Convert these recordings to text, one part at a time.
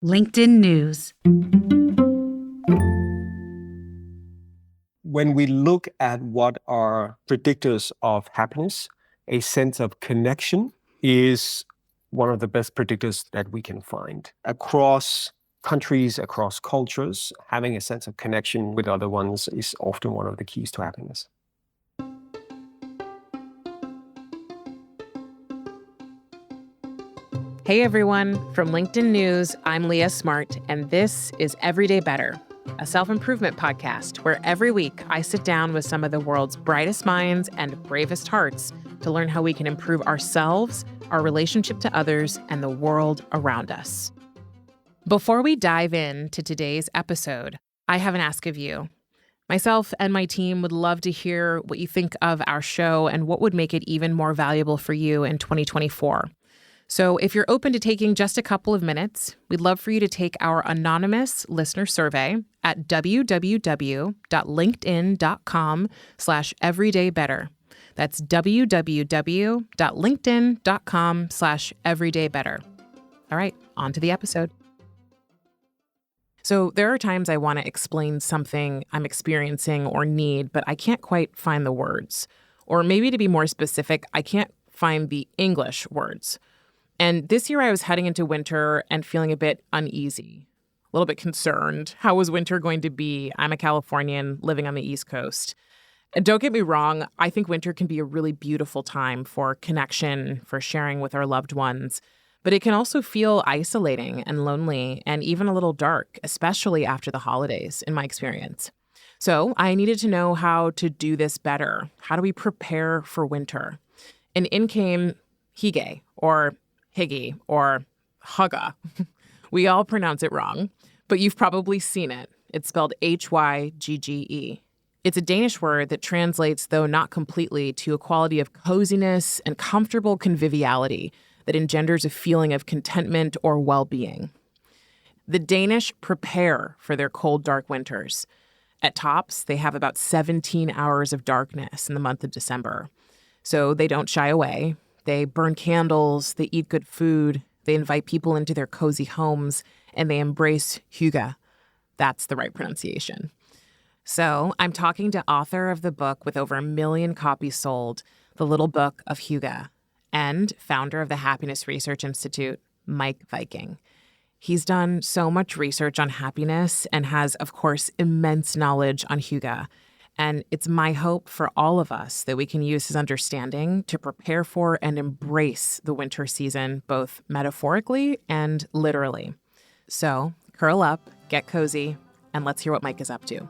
LinkedIn News. When we look at what are predictors of happiness, a sense of connection is one of the best predictors that we can find. Across countries, across cultures, having a sense of connection with other ones is often one of the keys to happiness. Hey everyone, from LinkedIn News, I'm Leah Smart, and this is Everyday Better, a self-improvement podcast where every week I sit down with some of the world's brightest minds and bravest hearts to learn how we can improve ourselves, our relationship to others, and the world around us. Before we dive into today's episode, I have an ask of you. Myself and my team would love to hear what you think of our show and what would make it even more valuable for you in 2024. So if you're open to taking just a couple of minutes, we'd love for you to take our anonymous listener survey at www.linkedin.com/everydaybetter. That's www.linkedin.com/everydaybetter. All right, on to the episode. So there are times I want to explain something I'm experiencing or need, but I can't quite find the words. Or maybe to be more specific, I can't find the English words. And this year I was heading into winter and feeling a bit uneasy, a little bit concerned. How was winter going to be? I'm a Californian living on the East Coast. And don't get me wrong, I think winter can be a really beautiful time for connection, for sharing with our loved ones. But it can also feel isolating and lonely and even a little dark, especially after the holidays, in my experience. So I needed to know how to do this better. How do we prepare for winter? And in came Hygge, or Hygge, or Hygge. We all pronounce it wrong, but you've probably seen it. It's spelled Hygge. It's a Danish word that translates, though not completely, to a quality of coziness and comfortable conviviality that engenders a feeling of contentment or well-being. The Danish prepare for their cold, dark winters. At tops, they have about 17 hours of darkness in the month of December. So they don't shy away. They burn candles, they eat good food, they invite people into their cozy homes, and they embrace Hygge. That's the right pronunciation. So I'm talking to author of the book with over 1 million copies sold, The Little Book of Hygge, and founder of the Happiness Research Institute, Mike Viking. He's done so much research on happiness and has, of course, immense knowledge on Hygge. And it's my hope for all of us that we can use his understanding to prepare for and embrace the winter season, both metaphorically and literally. So curl up, get cozy, and let's hear what Mike is up to.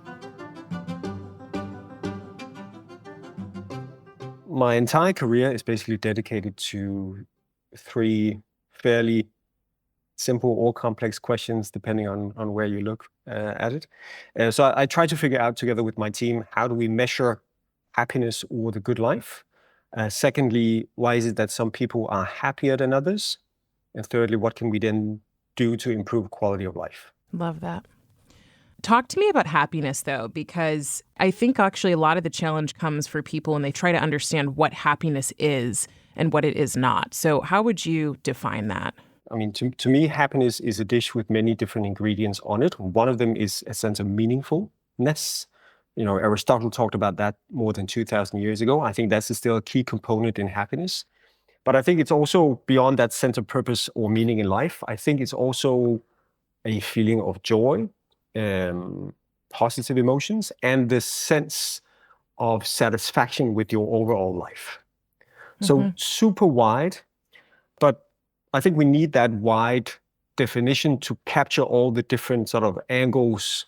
My entire career is basically dedicated to 3 fairly simple or complex questions, depending on where you look at it. So I try to figure out together with my team, how do we measure happiness or the good life? Secondly, why is it that some people are happier than others? And thirdly, what can we then do to improve quality of life? Love that. Talk to me about happiness, though, because I think actually a lot of the challenge comes for people when they try to understand what happiness is and what it is not. So how would you define that? I mean, to me, happiness is a dish with many different ingredients on it. One of them is a sense of meaningfulness. You know, Aristotle talked about that more than 2,000 years ago. I think that's still a key component in happiness. But I think it's also beyond that sense of purpose or meaning in life. I think it's also a feeling of joy, positive emotions, and the sense of satisfaction with your overall life. So super wide, but I think we need that wide definition to capture all the different sort of angles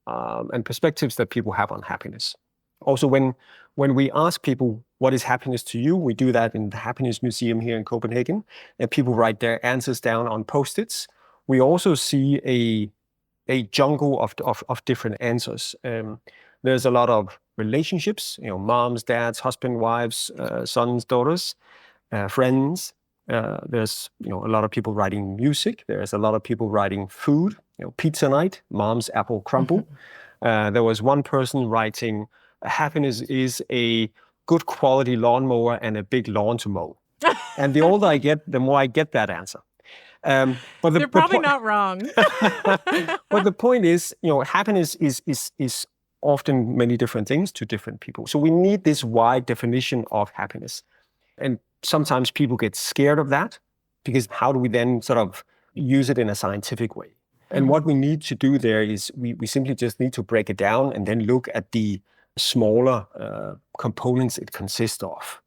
and perspectives that people have on happiness. Also, when we ask people, what is happiness to you? We do that in the Happiness Museum here in Copenhagen, and people write their answers down on Post-its. We also see a jungle of different answers. There's a lot of relationships, moms, dads, husband, wives, sons, daughters, friends. There's a lot of people writing music. There's a lot of people writing food. Pizza night, mom's apple crumble. There was one person writing, happiness is a good quality lawnmower and a big lawn to mow. And the older I get, the more I get that answer. But They're the probably point, not wrong. but the point is, happiness is often many different things to different people. So we need this wide definition of happiness. And sometimes people get scared of that because how do we then sort of use it in a scientific way? And what we need to do there is we simply just need to break it down and then look at the smaller components it consists of.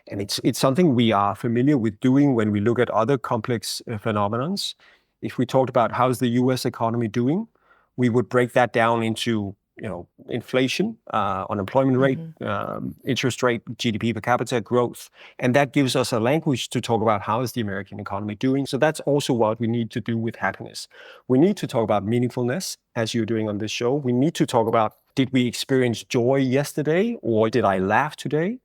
And it's something we are familiar with doing when we look at other complex phenomenons. If we talked about how's the US economy doing, we would break that down into inflation, unemployment rate, interest rate, GDP per capita growth. And that gives us a language to talk about how is the American economy doing. So that's also what we need to do with happiness. We need to talk about meaningfulness, as you're doing on this show. We need to talk about, did we experience joy yesterday or did I laugh today?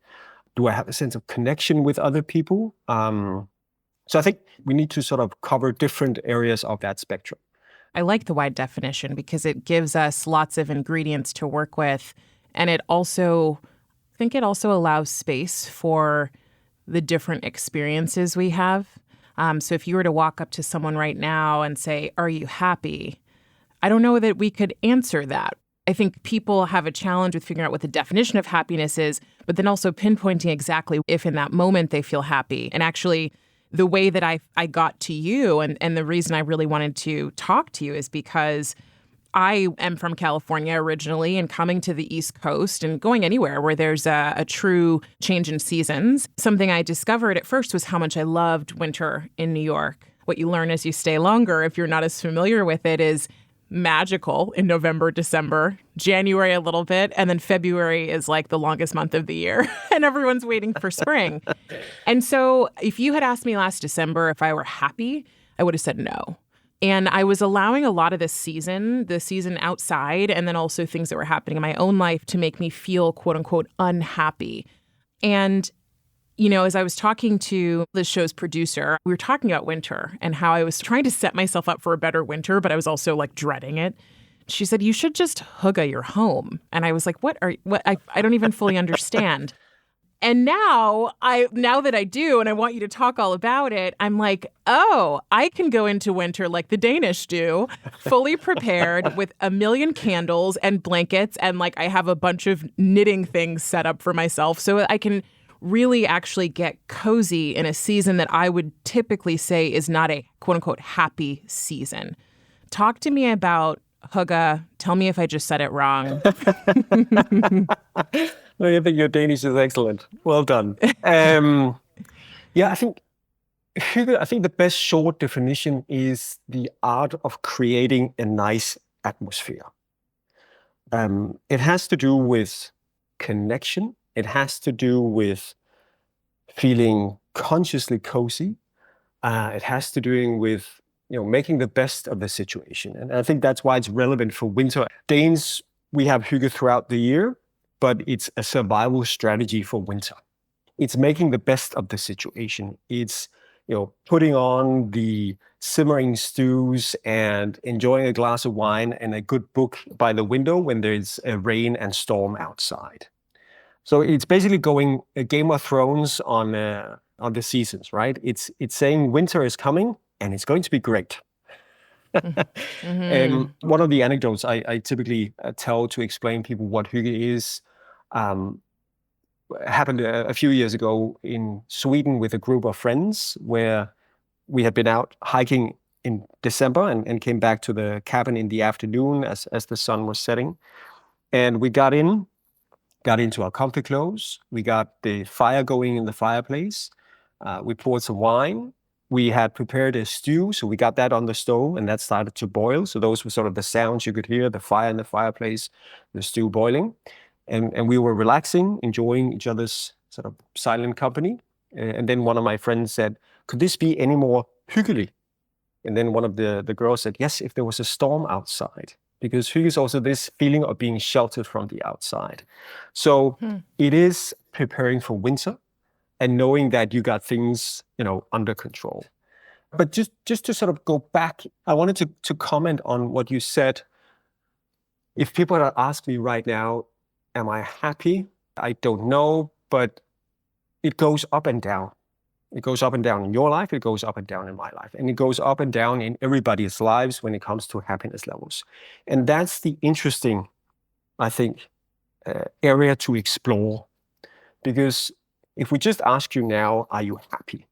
Do I have a sense of connection with other people? So I think we need to sort of cover different areas of that spectrum. I like the wide definition because it gives us lots of ingredients to work with. And I think it also allows space for the different experiences we have. So if you were to walk up to someone right now and say, "Are you happy?" I don't know that we could answer that. I think people have a challenge with figuring out what the definition of happiness is, but then also pinpointing exactly if in that moment they feel happy. And actually, the way that I got to you and the reason I really wanted to talk to you is because I am from California originally, and coming to the East Coast and going anywhere where there's a true change in seasons. Something I discovered at first was how much I loved winter in New York. What you learn as you stay longer, if you're not as familiar with it, is magical in November, December, January a little bit, and then February is like the longest month of the year and everyone's waiting for spring. And so if you had asked me last December if I were happy, I would have said no. And I was allowing a lot of the season outside, and then also things that were happening in my own life to make me feel, quote unquote, unhappy. And as I was talking to the show's producer, we were talking about winter and how I was trying to set myself up for a better winter, but I was also like dreading it. She said, "You should just hygge your home." And I was like, what? I don't even fully understand. And now that I do, and I want you to talk all about it, I'm like, oh, I can go into winter like the Danish do, fully prepared with a million candles and blankets. And like I have a bunch of knitting things set up for myself so I can really actually get cozy in a season that I would typically say is not a quote unquote happy season. Talk to me about hygge. Tell me if I just said it wrong. No, I think your Danish is excellent. Well done. I think the best short definition is the art of creating a nice atmosphere. It has to do with connection. It has to do with feeling consciously cozy. It has to do with making the best of the situation. And I think that's why it's relevant for winter. Danes, we have hygge throughout the year, but it's a survival strategy for winter. It's making the best of the situation. It's putting on the simmering stews and enjoying a glass of wine and a good book by the window when there's a rain and storm outside. So it's basically going a Game of Thrones on the seasons, right? It's saying winter is coming and it's going to be great. And one of the anecdotes I typically tell to explain people what hygge is happened a few years ago in Sweden with a group of friends where we had been out hiking in December and came back to the cabin in the afternoon as the sun was setting. And we got into our comfy clothes. We got the fire going in the fireplace. We poured some wine. We had prepared a stew, so we got that on the stove and that started to boil. So those were sort of the sounds you could hear, the fire in the fireplace, the stew boiling. And we were relaxing, enjoying each other's sort of silent company. And then one of my friends said, "Could this be any more hyggelig?" And then one of the girls said, "Yes, if there was a storm outside." Because hygge is also this feeling of being sheltered from the outside. So it is preparing for winter and knowing that you got things, under control. But just to sort of go back, I wanted to comment on what you said. If people had asked me right now, am I happy? I don't know, but it goes up and down. It goes up and down in your life, it goes up and down in my life, and it goes up and down in everybody's lives when it comes to happiness levels. And that's the interesting, I think, area to explore. Because if we just ask you now, are you happy?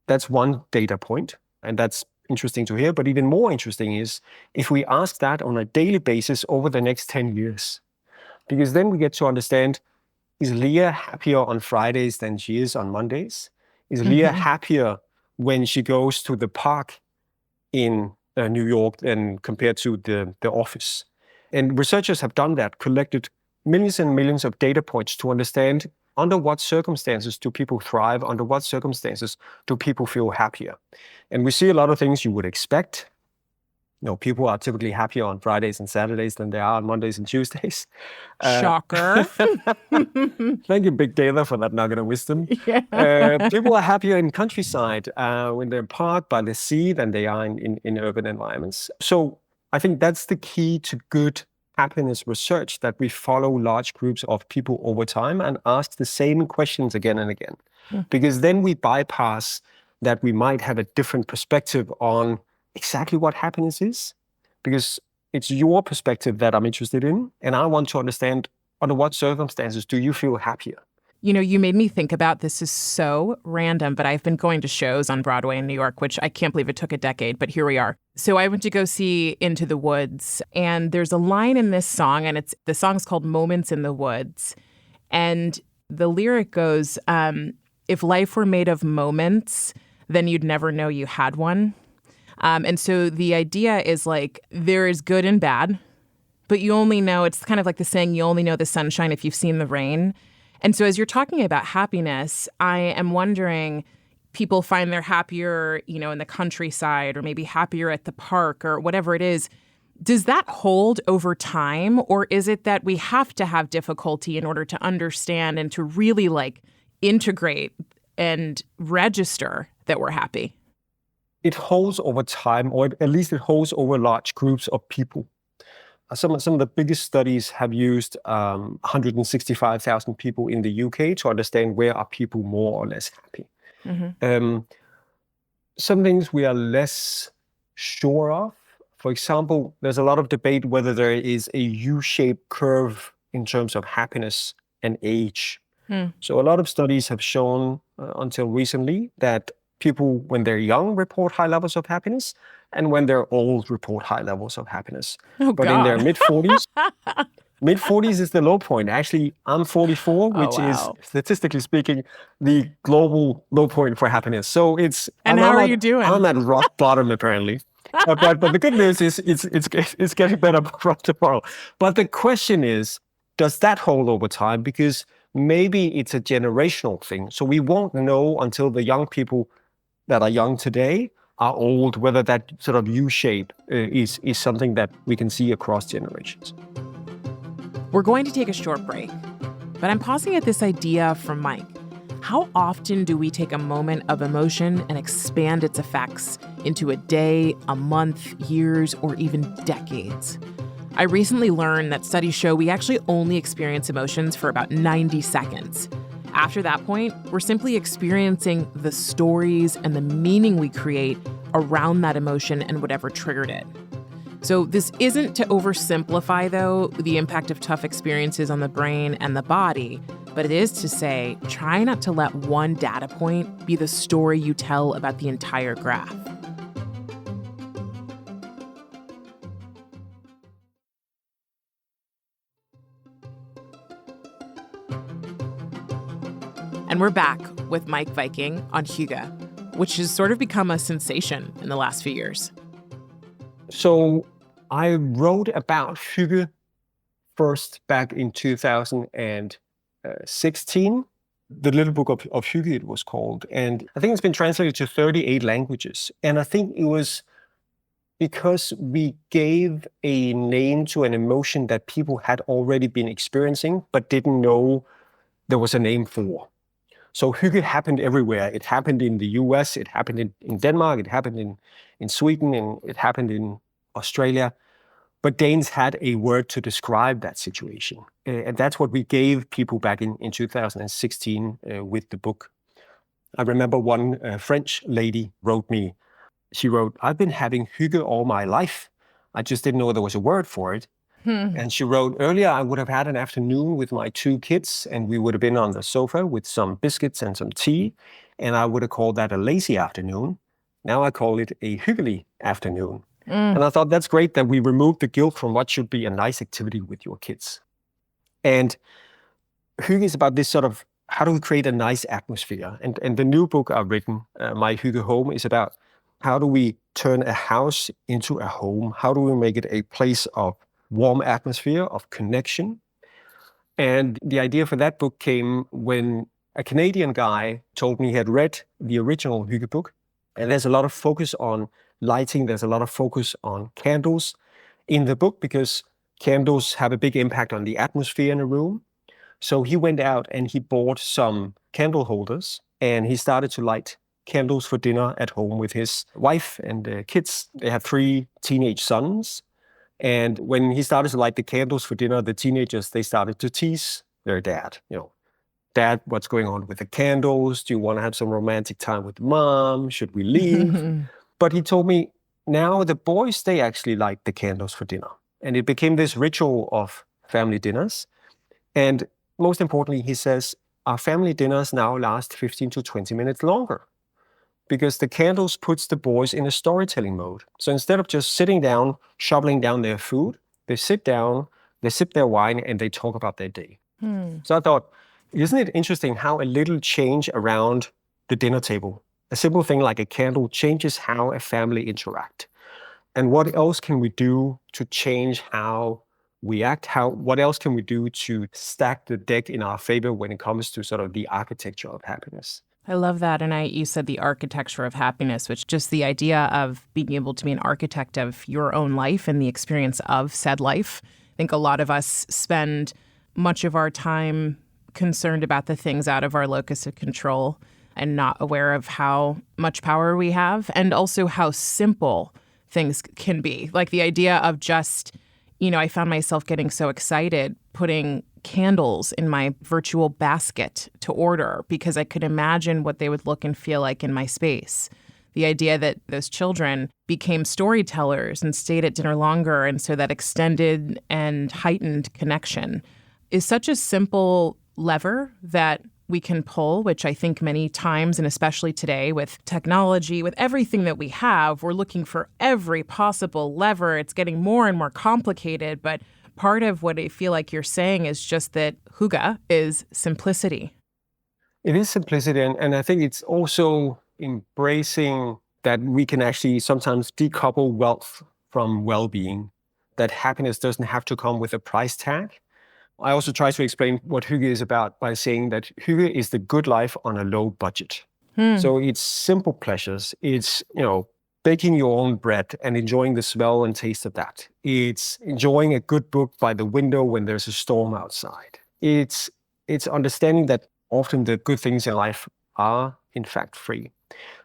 That's one data point, and that's interesting to hear. But even more interesting is if we ask that on a daily basis over the next 10 years, because then we get to understand, is Leah happier on Fridays than she is on Mondays? Is Leah happier when she goes to the park in New York than compared to the office? And researchers have done that, collected millions and millions of data points to understand under what circumstances do people thrive, under what circumstances do people feel happier. And we see a lot of things you would expect. People are typically happier on Fridays and Saturdays than they are on Mondays and Tuesdays. Shocker. Thank you, Big Data, for that nugget of wisdom. Yeah. People are happier in countryside when they're parked by the sea than they are in urban environments. So I think that's the key to good happiness research, that we follow large groups of people over time and ask the same questions again and again. Because then we bypass that we might have a different perspective on exactly what happiness is, because it's your perspective that I'm interested in, and I want to understand under what circumstances do you feel happier. You made me think about, this is so random, but I've been going to shows on Broadway in New York, which I can't believe it took a decade, but here we are. So I went to go see Into the Woods, and there's a line in this song, and the song's called Moments in the Woods. And the lyric goes, if life were made of moments, then you'd never know you had one. And so the idea is like, there is good and bad, but you only know, it's kind of like the saying, you only know the sunshine if you've seen the rain. And so as you're talking about happiness, I am wondering, people find they're happier, in the countryside, or maybe happier at the park, or whatever it is. Does that hold over time? Or is it that we have to have difficulty in order to understand and to really integrate and register that we're happy? It holds over time, or at least it holds over large groups of people. Some of the biggest studies have used 165,000 people in the UK to understand where are people more or less happy. Some things we are less sure of. For example, there's a lot of debate whether there is a U-shaped curve in terms of happiness and age. So a lot of studies have shown until recently that people, when they're young, report high levels of happiness, and when they're old, report high levels of happiness. But in their mid-40s, mid-40s is the low point. Actually, I'm 44, which is, statistically speaking, the global low point for happiness. So it's... And how are you doing? I'm at rock bottom, apparently. But the good news is it's getting better from tomorrow. But the question is, does that hold over time? Because maybe it's a generational thing. So we won't know until the young people that are young today are old, whether that sort of U-shape is something that we can see across generations. We're going to take a short break, but I'm pausing at this idea from Mike. How often do we take a moment of emotion and expand its effects into a day, a month, years, or even decades? I recently learned that studies show we actually only experience emotions for about 90 seconds. After that point, we're simply experiencing the stories and the meaning we create around that emotion and whatever triggered it. So this isn't to oversimplify, though, the impact of tough experiences on the brain and the body, but it is to say, try not to let one data point be the story you tell about the entire graph. And we're back with Mike Viking on Hygge, which has sort of become a sensation in the last few years. So I wrote about Hygge first back in 2016. The little book of Hygge, it was called. And I think it's been translated to 38 languages. And I think it was because we gave a name to an emotion that people had already been experiencing, but didn't know there was a name for. So Hygge happened everywhere. It happened in the US, it happened in Denmark, it happened in Sweden, and it happened in Australia. But Danes had a word to describe that situation. And that's what we gave people back in 2016 with the book. I remember one French lady wrote me. She wrote, "I've been having hygge all my life. I just didn't know there was a word for it." And she wrote, "Earlier I would have had an afternoon with my two kids and we would have been on the sofa with some biscuits and some tea. And I would have called that a lazy afternoon. Now I call it a hyggelig afternoon." And I thought that's great that we removed the guilt from what should be a nice activity with your kids. And hygge is about this sort of, how do we create a nice atmosphere? And the new book I've written, My Hygge Home, is about how do we turn a house into a home? How do we make it a place of warm atmosphere, of connection? And the idea for that book came when a Canadian guy told me he had read the original Hygge book. And there's a lot of focus on lighting. There's a lot of focus on candles in the book because candles have a big impact on the atmosphere in a room. So he went out and he bought some candle holders and he started to light candles for dinner at home with his wife and kids. They have 3 teenage sons. And when he started to light the candles for dinner, the teenagers, they started to tease their dad. "Dad, what's going on with the candles? Do you want to have some romantic time with mom? Should we leave?" But he told me, now the boys, they actually light the candles for dinner. And it became this ritual of family dinners. And most importantly, he says, our family dinners now last 15 to 20 minutes longer because the candles puts the boys in a storytelling mode. So instead of just sitting down, shoveling down their food, they sit down, they sip their wine, and they talk about their day. So I thought, isn't it interesting how a little change around the dinner table, a simple thing like a candle, changes how a family interact? And what else can we do to change how we act? What else can we do to stack the deck in our favor when it comes to sort of the architecture of happiness? I love that. And you said the architecture of happiness, which just the idea of being able to be an architect of your own life and the experience of said life. I think a lot of us spend much of our time concerned about the things out of our locus of control and not aware of how much power we have and also how simple things can be. Like the idea of just, I found myself getting so excited putting candles in my virtual basket to order because I could imagine what they would look and feel like in my space. The idea that those children became storytellers and stayed at dinner longer, and so that extended and heightened connection is such a simple lever that we can pull, which I think many times, and especially today with technology, with everything that we have, we're looking for every possible lever. It's getting more and more complicated, but part of what I feel like you're saying is just that hygge is simplicity. It is simplicity. And I think it's also embracing that we can actually sometimes decouple wealth from well-being, that happiness doesn't have to come with a price tag. I also try to explain what hygge is about by saying that hygge is the good life on a low budget. So it's simple pleasures. It's, baking your own bread and enjoying the smell and taste of that. It's enjoying a good book by the window when there's a storm outside. It's understanding that often the good things in life are in fact free.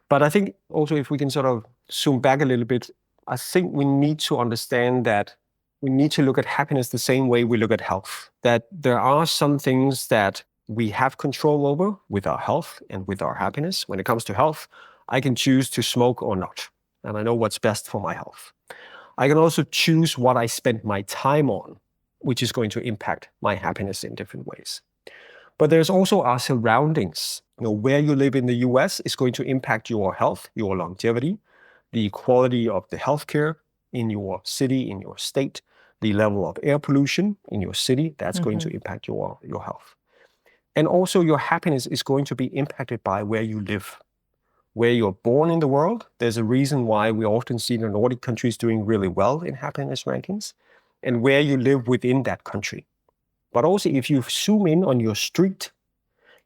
But I think also if we can sort of zoom back a little bit, I think we need to understand that we need to look at happiness the same way we look at health. That there are some things that we have control over with our health and with our happiness. When it comes to health, I can choose to smoke or not. And I know what's best for my health. I can also choose what I spend my time on, which is going to impact my happiness in different ways. But there's also our surroundings. Where you live in the US is going to impact your health, your longevity, the quality of the healthcare in your city, in your state, the level of air pollution in your city, that's going to impact your health. And also your happiness is going to be impacted by where you live. Where you're born in the world, there's a reason why we often see the Nordic countries doing really well in happiness rankings, and where you live within that country. But also if you zoom in on your street,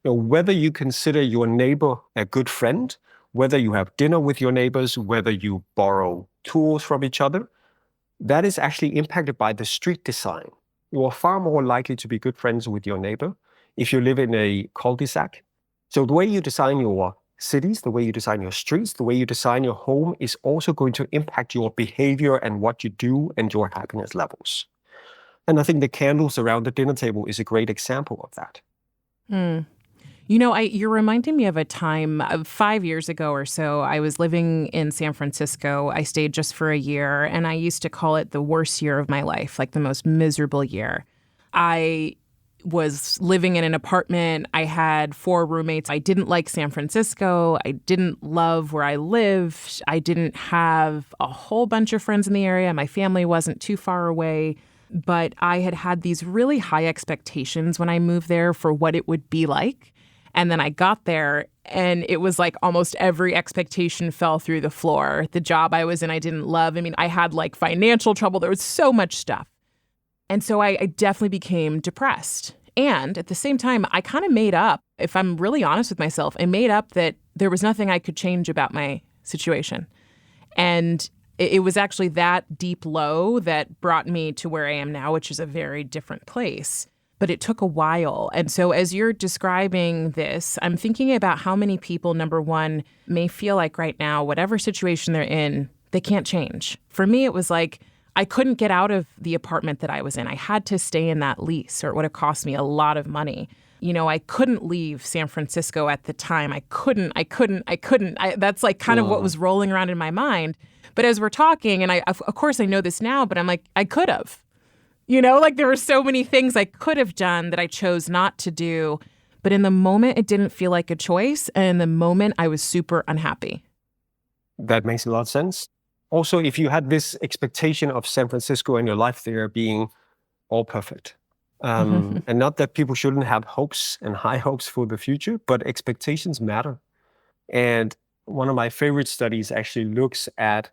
whether you consider your neighbor a good friend, whether you have dinner with your neighbors, whether you borrow tools from each other, that is actually impacted by the street design. You are far more likely to be good friends with your neighbor if you live in a cul-de-sac. So the way you design your cities, the way you design your streets, the way you design your home is also going to impact your behavior and what you do and your happiness levels. And I think the candles around the dinner table is a great example of that. You're reminding me of a time 5 years ago or so. I was living in San Francisco. I stayed just for a year, and I used to call it the worst year of my life, like the most miserable year. I was living in an apartment. I had 4 roommates. I didn't like San Francisco. I didn't love where I lived. I didn't have a whole bunch of friends in the area. My family wasn't too far away. But I had these really high expectations when I moved there for what it would be like. And then I got there and it was like almost every expectation fell through the floor. The job I was in, I didn't love. I mean, I had like financial trouble. There was so much stuff. And so I definitely became depressed. And at the same time, I kind of made up, if I'm really honest with myself, I made up that there was nothing I could change about my situation. And it was actually that deep low that brought me to where I am now, which is a very different place. But it took a while. And so as you're describing this, I'm thinking about how many people, number one, may feel like right now, whatever situation they're in, they can't change. For me, it was like I couldn't get out of the apartment that I was in. I had to stay in that lease, or it would have cost me a lot of money. I couldn't leave San Francisco at the time. I couldn't. That's like kind of what was rolling around in my mind. But as we're talking, and of course I know this now, but I'm like, I could have. Like there were so many things I could have done that I chose not to do. But in the moment, it didn't feel like a choice. And in the moment, I was super unhappy. That makes a lot of sense. Also, if you had this expectation of San Francisco and your life there being all perfect, and not that people shouldn't have hopes and high hopes for the future, but expectations matter. And one of my favorite studies actually looks at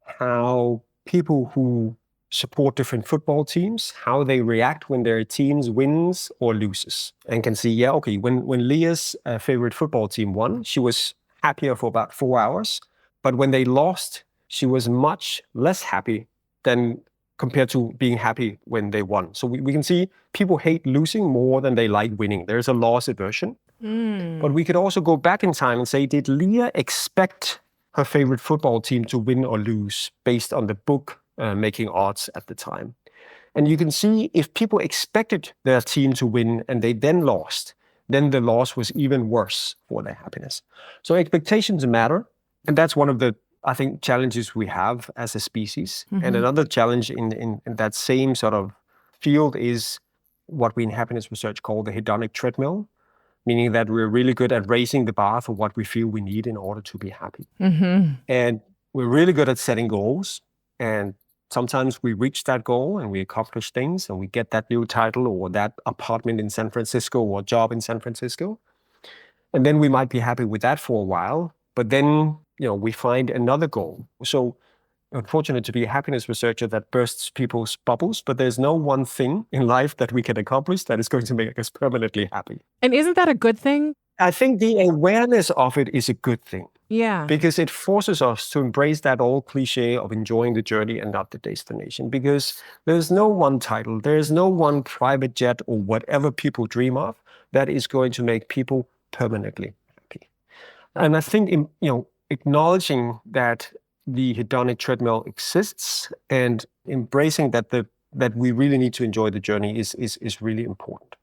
how people who support different football teams, how they react when their teams wins or loses, and can see, when Leah's favorite football team won, she was happier for about 4 hours. But when they lost, she was much less happy than compared to being happy when they won. So we can see people hate losing more than they like winning. There's a loss aversion. But we could also go back in time and say, did Leah expect her favorite football team to win or lose based on the book making odds at the time? And you can see if people expected their team to win and they then lost, then the loss was even worse for their happiness. So expectations matter. And that's one of the, I think, challenges we have as a species. And another challenge in that same sort of field is what we in happiness research call the hedonic treadmill, meaning that we're really good at raising the bar for what we feel we need in order to be happy. And we're really good at setting goals. And sometimes we reach that goal and we accomplish things and we get that new title or that apartment in San Francisco or job in San Francisco. And then we might be happy with that for a while. But then, we find another goal. So unfortunate to be a happiness researcher that bursts people's bubbles, but there's no one thing in life that we can accomplish that is going to make us permanently happy. And isn't that a good thing? I think the awareness of it is a good thing. Yeah. Because it forces us to embrace that old cliche of enjoying the journey and not the destination. Because there's no one title, there's no one private jet or whatever people dream of that is going to make people permanently happy. And I think, acknowledging that the hedonic treadmill exists and embracing that we really need to enjoy the journey is really important.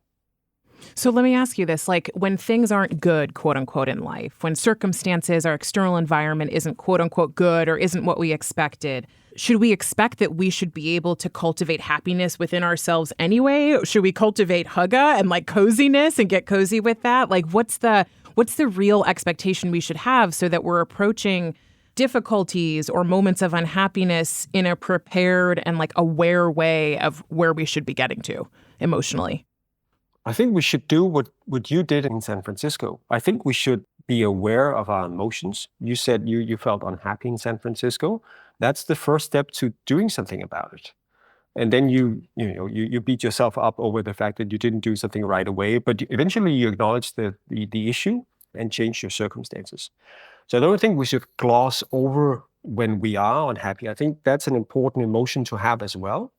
So let me ask you this, like when things aren't good, quote unquote, in life, when circumstances, our external environment isn't quote unquote good or isn't what we expected, should we expect that we should be able to cultivate happiness within ourselves anyway? Should we cultivate Hygge and like coziness and get cozy with that? Like what's the real expectation we should have so that we're approaching difficulties or moments of unhappiness in a prepared and like aware way of where we should be getting to emotionally? I think we should do what you did in San Francisco. I think we should be aware of our emotions. You said you felt unhappy in San Francisco. That's the first step to doing something about it. And then you beat yourself up over the fact that you didn't do something right away, but eventually you acknowledge the issue and change your circumstances. So I don't think we should gloss over when we are unhappy. I think that's an important emotion to have as well.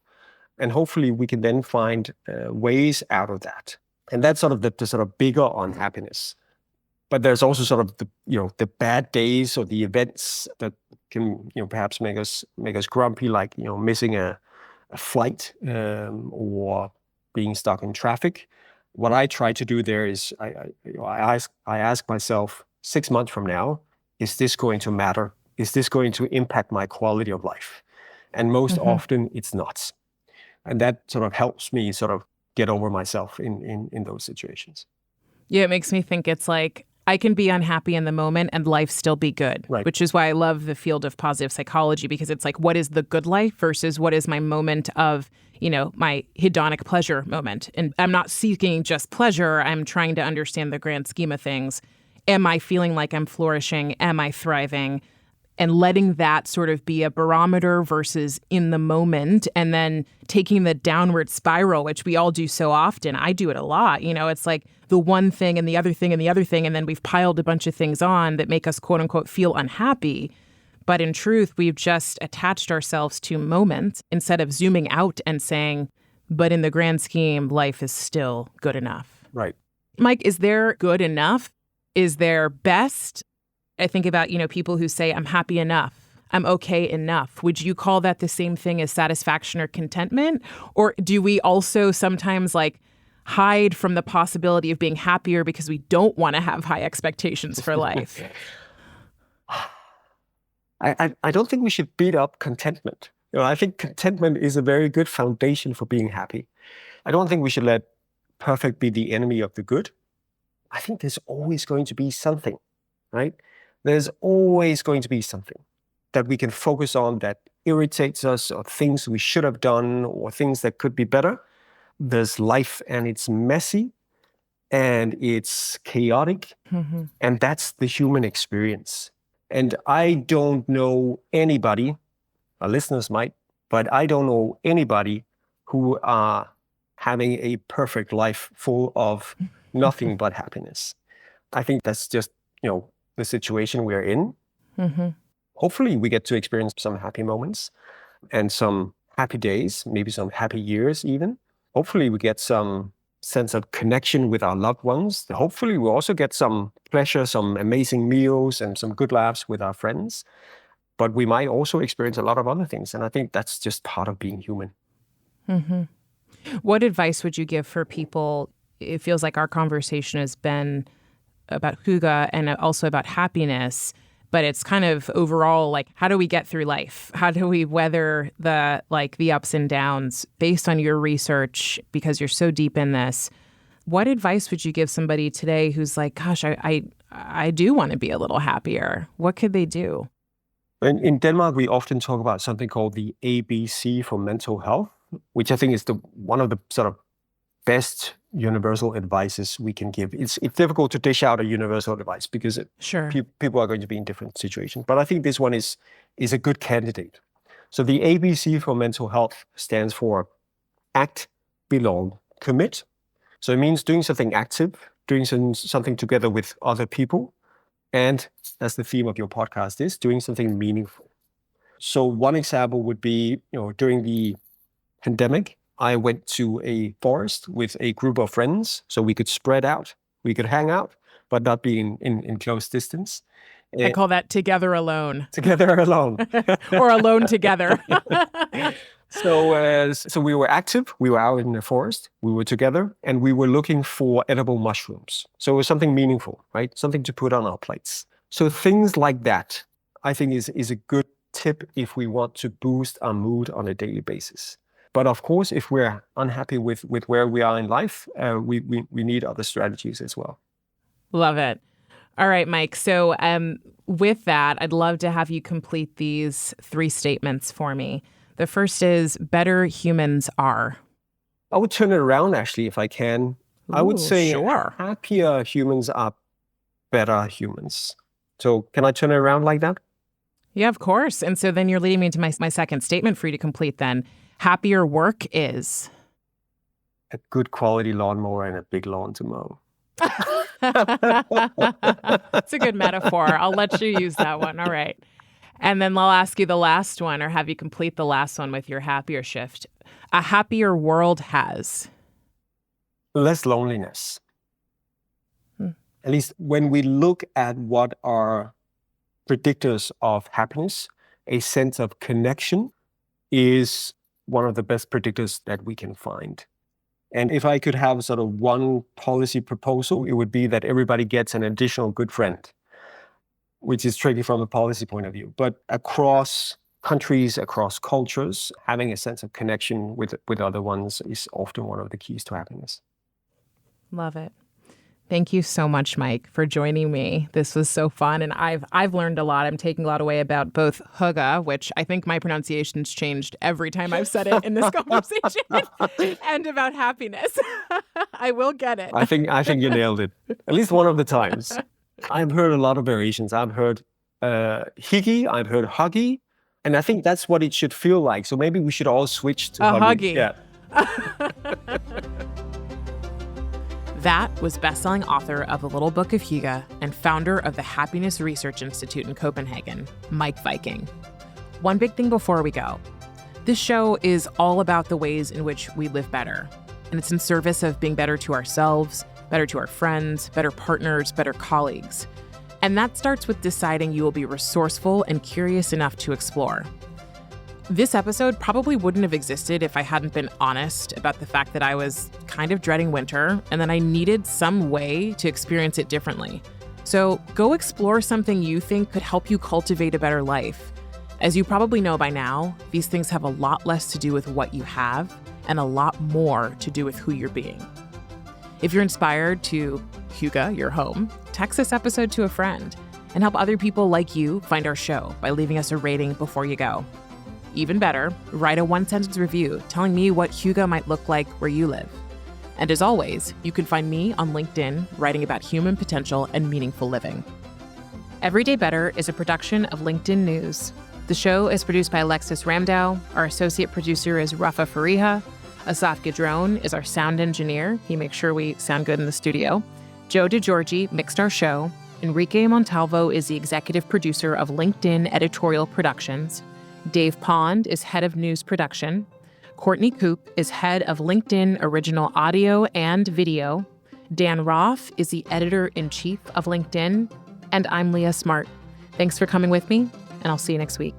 And hopefully we can then find ways out of that. And that's sort of the sort of bigger unhappiness. But there's also sort of the bad days or the events that can perhaps make us grumpy, like missing a flight or being stuck in traffic. what I try to do there is I ask myself 6 months from now, is this going to matter? Is this going to impact my quality of life? And most often it's not. And that sort of helps me sort of get over myself in those situations. Yeah, it makes me think it's like I can be unhappy in the moment and life still be good, Right. which is why I love the field of positive psychology, because it's like, what is the good life versus what is my moment of, my hedonic pleasure moment? And I'm not seeking just pleasure. I'm trying to understand the grand scheme of things. Am I feeling like I'm flourishing? Am I thriving? And letting that sort of be a barometer versus in the moment, and then taking the downward spiral, which we all do so often. I do it a lot. It's like the one thing and the other thing and the other thing, and then we've piled a bunch of things on that make us, quote unquote, feel unhappy. But in truth, we've just attached ourselves to moments instead of zooming out and saying, but in the grand scheme, life is still good enough. Right. Mike, is there good enough? Is there best? I think about, people who say, I'm happy enough, I'm okay enough. Would you call that the same thing as satisfaction or contentment? Or do we also sometimes hide from the possibility of being happier because we don't want to have high expectations for life? I don't think we should beat up contentment. I think contentment is a very good foundation for being happy. I don't think we should let perfect be the enemy of the good. I think there's always going to be something, right? There's always going to be something that we can focus on that irritates us, or things we should have done, or things that could be better. There's life, and it's messy and it's chaotic. And that's the human experience. And I don't know anybody, our listeners might, but I don't know anybody who are having a perfect life full of nothing but happiness. I think that's just, the situation we're in. Hopefully we get to experience some happy moments and some happy days, maybe some happy years even. Hopefully we get some sense of connection with our loved ones. Hopefully we'll also get some pleasure, some amazing meals and some good laughs with our friends. But we might also experience a lot of other things. And I think that's just part of being human. What advice would you give for people? It feels like our conversation has been about Hygge and also about happiness, but it's kind of overall how do we get through life? How do we weather the ups and downs based on your research, because you're so deep in this? What advice would you give somebody today who's like, gosh, I do want to be a little happier? What could they do? In Denmark, we often talk about something called the ABC for mental health, which I think is one of the sort of best universal advices we can give. It's difficult to dish out a universal advice because people are going to be in different situations. But I think this one is a good candidate. So the ABC for mental health stands for act, belong, commit. So it means doing something active, doing something together with other people, and as the theme of your podcast is, doing something meaningful. So one example would be, during the pandemic, I went to a forest with a group of friends so we could spread out, we could hang out, but not be in close distance. I call that together alone. Together alone. Or alone together. So we were active, we were out in the forest, we were together, and we were looking for edible mushrooms. So it was something meaningful, right? Something to put on our plates. So things like that, I think is a good tip if we want to boost our mood on a daily basis. But of course, if we're unhappy with where we are in life, we need other strategies as well. Love it. All right, Mike. So with that, I'd love to have you complete these 3 statements for me. The first is, better humans are. I would turn it around, actually, if I can. I would say happier humans are better humans. So can I turn it around like that? Yeah, of course. And so then you're leading me into my second statement for you to complete then. Happier work is? A good quality lawnmower and a big lawn to mow. It's a good metaphor. I'll let you use that one. All right. And then I'll ask you the last one, or have you complete the last one with your happier shift. A happier world has? Less loneliness. At least when we look at what are predictors of happiness, a sense of connection is one of the best predictors that we can find. And if I could have sort of one policy proposal, it would be that everybody gets an additional good friend, which is tricky from a policy point of view. But across countries, across cultures, having a sense of connection with other ones is often one of the keys to happiness. Love it. Thank you so much, Mike, for joining me. This was so fun, and I've learned a lot. I'm taking a lot away about both Hygge, which I think my pronunciation's changed every time I've said it in this conversation, and about happiness. I will get it. I think you nailed it, at least one of the times. I've heard a lot of variations. I've heard Hygge, I've heard Hygge, and I think that's what it should feel like. So maybe we should all switch to Hygge. Yeah. That was best-selling author of The Little Book of Hygge and founder of the Happiness Research Institute in Copenhagen, Mike Viking. One big thing before we go. This show is all about the ways in which we live better, and it's in service of being better to ourselves, better to our friends, better partners, better colleagues. And that starts with deciding you will be resourceful and curious enough to explore. This episode probably wouldn't have existed if I hadn't been honest about the fact that I was kind of dreading winter and that I needed some way to experience it differently. So go explore something you think could help you cultivate a better life. As you probably know by now, these things have a lot less to do with what you have and a lot more to do with who you're being. If you're inspired to Hygge your home, text this episode to a friend and help other people like you find our show by leaving us a rating before you go. Even better, write a one-sentence review telling me what Hygge might look like where you live. And as always, you can find me on LinkedIn writing about human potential and meaningful living. Everyday Better is a production of LinkedIn News. The show is produced by Alexis Ramdow. Our associate producer is Rafa Fariha. Asaf Gedron is our sound engineer. He makes sure we sound good in the studio. Joe DeGiorgi mixed our show. Enrique Montalvo is the executive producer of LinkedIn Editorial Productions. Dave Pond is head of news production. Courtney Koop is head of LinkedIn Original Audio and Video. Dan Roth is the editor-in-chief of LinkedIn. And I'm Leah Smart. Thanks for coming with me, and I'll see you next week.